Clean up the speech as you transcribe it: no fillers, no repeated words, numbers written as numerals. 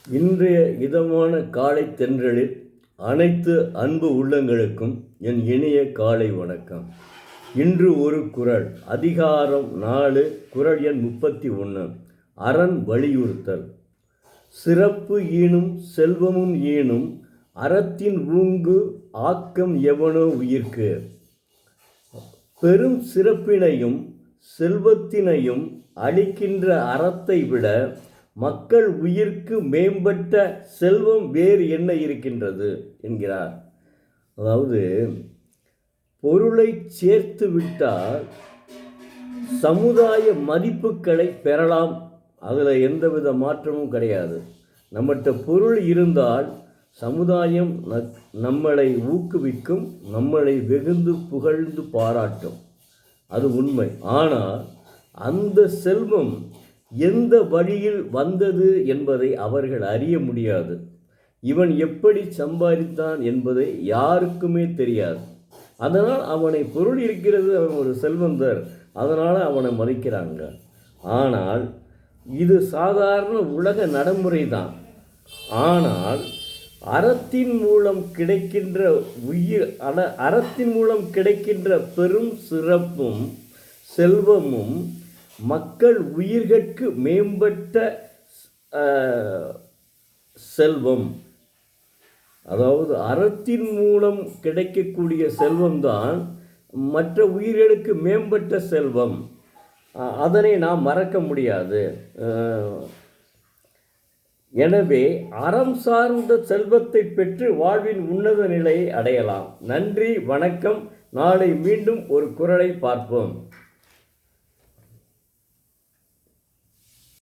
இன்றைய இதமான காலை தென்றலில் அனைத்து அன்பு உள்ளங்களுக்கும் என் இனிய காலை வணக்கம். இன்று ஒரு குறள், அதிகாரம் 4, குறள் எண் 31. அரண் வலியுறுத்தல். சிறப்பு ஈனும் செல்வமும் ஈனும் அறத்தின் ஊங்கு ஆக்கம் எவனோ உயிர்க்கு. பெரும் சிறப்பினையும் செல்வத்தினையும் அளிக்கின்ற அறத்தை விட மக்கள் உயிர்க்கு மேம்பட்ட செல்வம் வேறு என்ன இருக்கின்றது என்கிறார். அதாவது, பொருளை சேர்த்து விட்டால் சமுதாய மதிப்புகளை பெறலாம், அதில் எந்தவித மாற்றமும் கிடையாது. நம்மகிட்ட பொருள் இருந்தால் சமுதாயம் நம்மளை ஊக்குவிக்கும், நம்மளை வெகுந்து புகழ்ந்து பாராட்டும், அது உண்மை. ஆனால் அந்த செல்வம் எந்த வழியில் வந்தது என்பதை அவர்கள் அறிய முடியாது. இவன் எப்படி சம்பாதித்தான் என்பதை யாருக்குமே தெரியாது. அதனால் அவனை பொருள் இருக்கிறது, அவன் ஒரு செல்வந்தர், அதனால் அவனை மதிக்கிறாங்க. ஆனால் இது சாதாரண உலக நடைமுறை தான். ஆனால் அறத்தின் மூலம் கிடைக்கின்ற அறத்தின் மூலம் கிடைக்கின்ற பெரும் சிறப்பும் செல்வமும் மக்கள் உயிர்கட்கு மேம்பட்ட செல்வம். அதாவது அறத்தின் மூலம் கிடைக்கக்கூடிய செல்வம்தான் மற்ற உயிர்களுக்கு மேம்பட்ட செல்வம். அதனை நாம் மறக்க முடியாது. எனவே அறம் சார்ந்த செல்வத்தை பெற்று வாழ்வின் உன்னத நிலையை அடையலாம். நன்றி, வணக்கம். நாளை மீண்டும் ஒரு குறளை பார்ப்போம்.